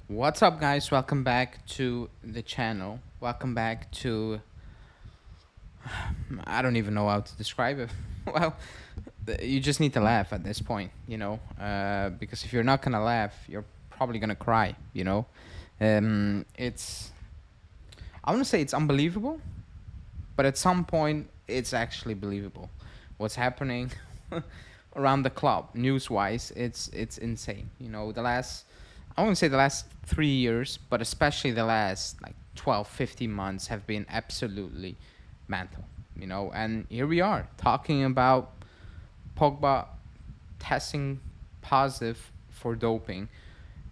What's up, guys? Welcome back to the channel. Welcome back to. I don't even know how to describe it. Well, you just need to laugh at this point, because if you're not gonna laugh, you're probably gonna cry, It's. I want to say it's unbelievable, but at some point, it's actually believable. What's happening around the club, news-wise, it's insane. I won't say the last 3 years, but especially the last like 12, 15 months have been absolutely mental. And here we are talking about Pogba testing positive for doping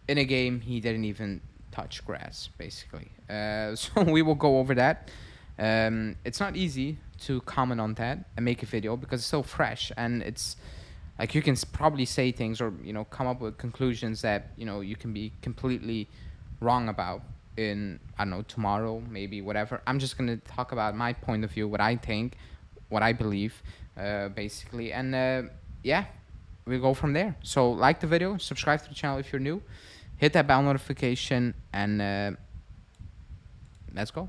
in a game he didn't even touch grass, basically. So we will go over that. It's not easy to comment on that and make a video because it's so fresh and it's like you can probably say things or come up with conclusions that you can be completely wrong about in, I don't know, tomorrow, maybe, whatever. I'm just going to talk about my point of view, what I think, what I believe, basically. And yeah, we'll go from there. So like the video, subscribe to the channel if you're new, hit that bell notification, and let's go.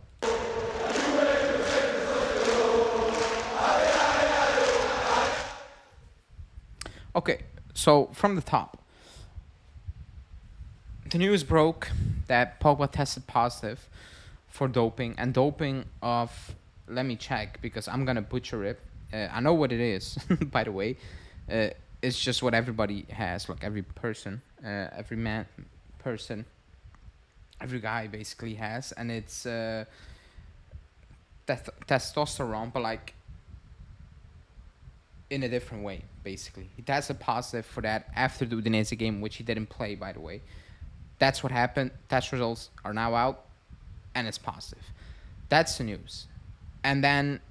Okay, so from the top, the news broke that Pogba tested positive for doping, and doping of, let me check because I'm gonna butcher it. I know what it is, by the way. It's just what everybody has, like every person, every person, every guy basically has, and it's testosterone, but like in a different way, basically. He tested positive for that after the Udinese game, which he didn't play, by the way. That's what happened. Test results are now out, and it's positive. That's the news. And then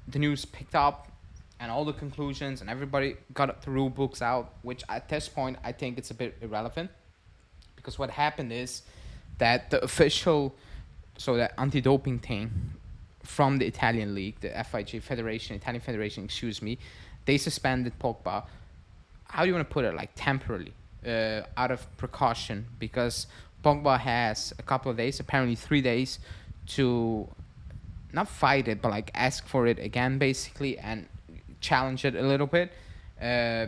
the news picked up, and all the conclusions, and everybody got the rule books out, which at this point, I think it's a bit irrelevant. Because what happened is that the official, so the anti-doping thing from the Italian league, the FIG Federation, Italian Federation, excuse me, they suspended Pogba. How do you want to put it? Like temporarily, out of precaution, because Pogba has a couple of days, apparently 3 days, to not fight it, but like ask for it again, basically, and challenge it a little bit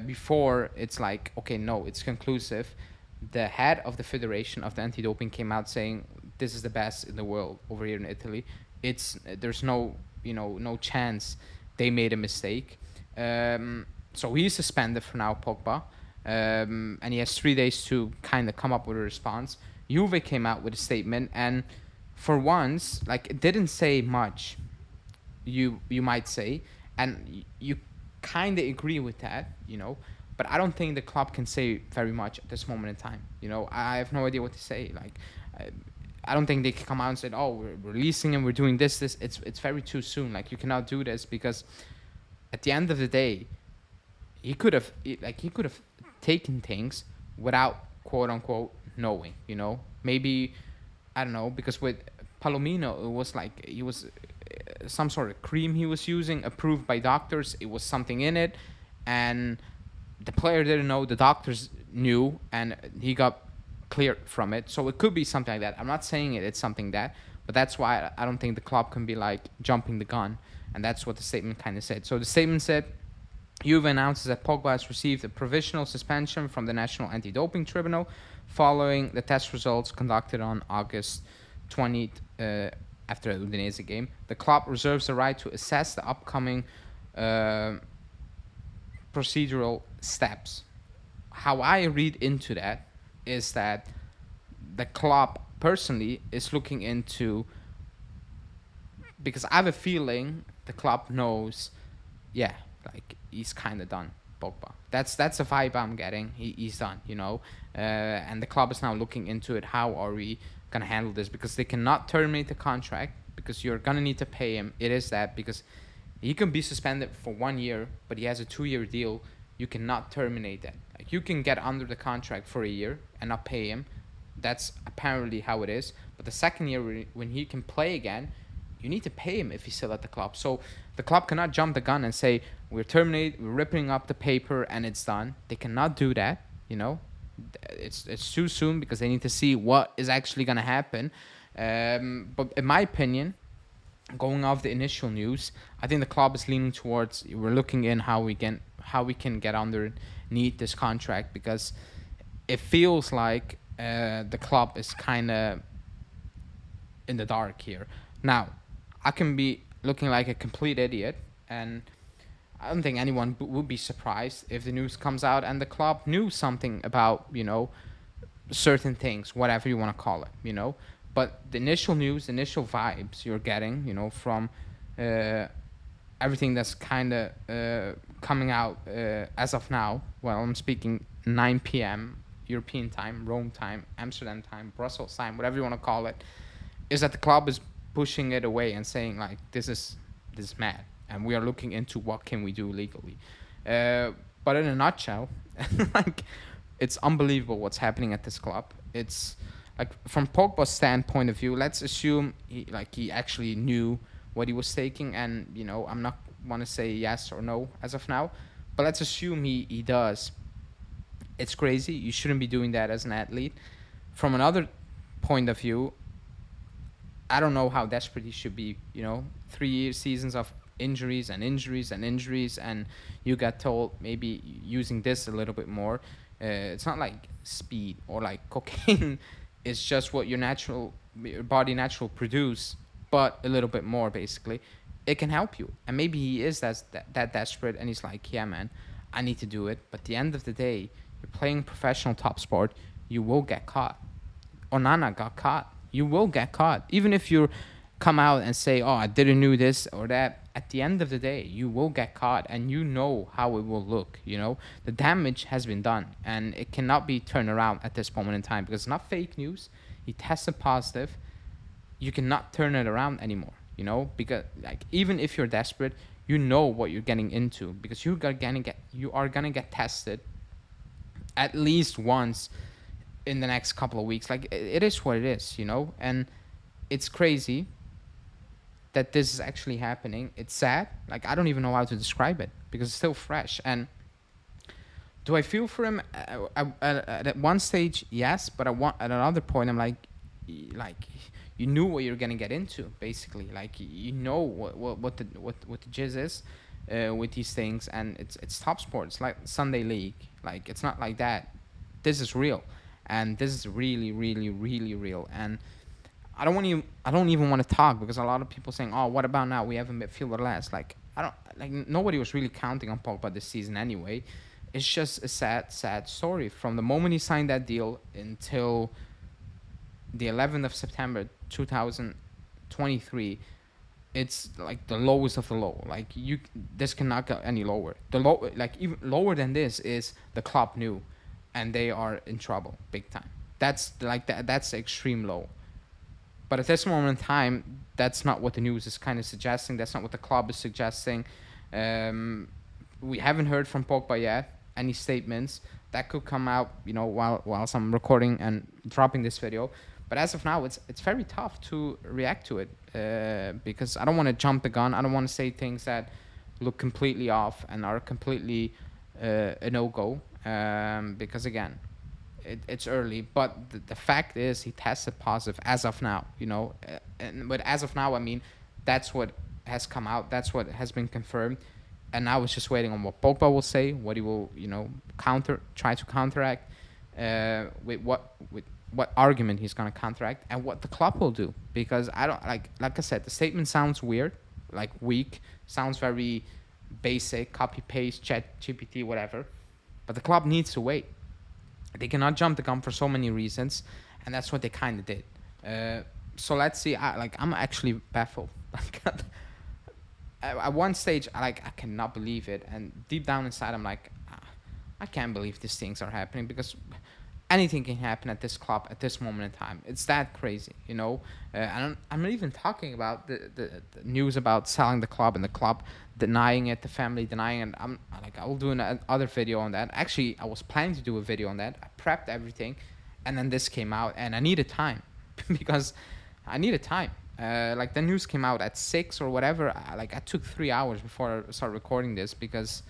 before it's like, okay, no, it's conclusive. The head of the federation of the anti-doping came out saying this is the best in the world over here in Italy. There's no chance they made a mistake. So he's suspended for now, Pogba, and he has 3 days to kind of come up with a response. Juve came out with a statement, and for once, like, it didn't say much. You might say, and you kind of agree with that, But I don't think the club can say very much at this moment in time. I have no idea what to say. Like, I don't think they can come out and say, "Oh, we're releasing him. We're doing this." It's very too soon. Like, you cannot do this because at the end of the day, he could have taken things without quote unquote knowing. Maybe, I don't know, because with Palomino, it was like he was some sort of cream he was using, approved by doctors. It was something in it, and the player didn't know. The doctors knew, and he got cleared from it. So it could be something like that. I'm not saying it's something that, but that's why I don't think the club can be like jumping the gun, and that's what the statement kind of said. So the statement said, Juve announces that Pogba has received a provisional suspension from the National Anti-Doping Tribunal following the test results conducted on August 20th after the Udinese game. The club reserves the right to assess the upcoming procedural steps. How I read into that is that the club personally is looking into, because I have a feeling the club knows, yeah, like he's kind of done, Pogba. That's the vibe I'm getting. He's done, and the club is now looking into it. How are we gonna handle this? Because they cannot terminate the contract because you're gonna need to pay him. It is that because he can be suspended for 1 year, but he has a 2-year deal. You cannot terminate that. Like, you can get under the contract for a year and not pay him. That's apparently how it is. But the second year, when he can play again, you need to pay him if he's still at the club. So the club cannot jump the gun and say, we're ripping up the paper and it's done. They cannot do that, It's too soon because they need to see what is actually gonna happen. But in my opinion, going off the initial news, I think the club is leaning towards we're looking in how we can get underneath this contract because it feels like the club is kind of in the dark here. Now, I can be looking like a complete idiot, and I don't think anyone would be surprised if the news comes out and the club knew something about certain things, whatever you want to call it. But the initial news, the initial vibes you're getting, from uh, everything that's kind of coming out as of now. Well, I'm speaking 9 p.m. European time, Rome time, Amsterdam time, Brussels time, whatever you want to call it, is that the club is pushing it away and saying like this is mad, and we are looking into what can we do legally. But in a nutshell, like it's unbelievable what's happening at this club. It's like from Pogba's standpoint of view, let's assume he actually knew what he was taking, and I'm not want to say yes or no as of now, but let's assume he does. It's crazy. You shouldn't be doing that as an athlete. From another point of view, I don't know how desperate he should be. 3 year seasons of injuries and injuries and injuries, and you got told maybe using this a little bit more. It's not like speed or like cocaine. It's just what your body natural produce, but a little bit more basically. It can help you, and maybe he is that desperate, and he's like, yeah, man, I need to do it. But at the end of the day, you're playing professional top sport. You will get caught. Onana got caught. You will get caught. Even if you come out and say, oh, I didn't know this or that, at the end of the day, you will get caught, and you know how it will look. The damage has been done, and it cannot be turned around at this moment in time because it's not fake news. He tested positive. You cannot turn it around anymore, because like even if you're desperate, you know what you're getting into because you are gonna get tested at least once in the next couple of weeks. Like it is what it is, and it's crazy that this is actually happening. It's sad. Like I don't even know how to describe it because it's still fresh. And do I feel for him? At one stage, yes, but at another point, I'm like you knew what you're gonna get into, basically. Like you know what the jizz is with these things, and it's top sport. It's like Sunday league. Like it's not like that. This is real, and this is really, really, really real. And I don't even want to talk because a lot of people saying, "Oh, what about now? We have a midfielder less." Like I don't like nobody was really counting on Pogba this season anyway. It's just a sad story from the moment he signed that deal until the 11th of September 2023. It's like the lowest of the low. Like this cannot go any lower. Like even lower than this is the club new, and they are in trouble big time. That's like that. That's extreme low. But at this moment in time, that's not what the news is kind of suggesting. That's not what the club is suggesting. We haven't heard from Pogba yet any statements that could come out, whilst I'm recording and dropping this video. But as of now, it's very tough to react to it because I don't want to jump the gun. I don't want to say things that look completely off and are completely a no-go because, again, it's early. But the fact is he tested positive as of now, but as of now, I mean, that's what has come out. That's what has been confirmed. And now it's just waiting on what Pogba will say, what he will, try to counteract with what argument he's going to counteract, and what the club will do. Because I don't like I said, the statement sounds weird, like weak, sounds very basic, copy paste, chat GPT, whatever. But the club needs to wait. They cannot jump the gun for so many reasons, and that's what they kind of did. So let's see. I'm actually baffled. At one stage, I cannot believe it, and deep down inside, I'm like, I can't believe these things are happening because anything can happen at this club at this moment in time. It's that crazy, I'm not even talking about the news about selling the club and the club denying it, the family denying it. I will do another video on that. Actually, I was planning to do a video on that. I prepped everything, and then this came out, and I needed time because I needed time. The news came out at 6 or whatever. I took 3 hours before I started recording this because,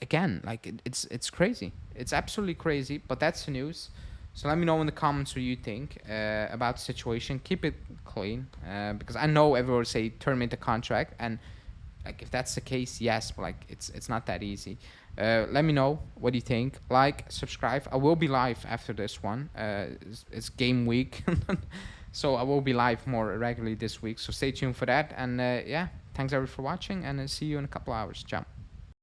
again, it's crazy. It's absolutely crazy, but that's the news. So let me know in the comments what you think about the situation. Keep it clean, because I know everyone say terminate the contract, and like if that's the case, yes, but like it's not that easy. Let me know what you think. Like, subscribe. I will be live after this one. It's game week, so I will be live more regularly this week. So stay tuned for that. And yeah, thanks everyone for watching, and see you in a couple hours. Ciao.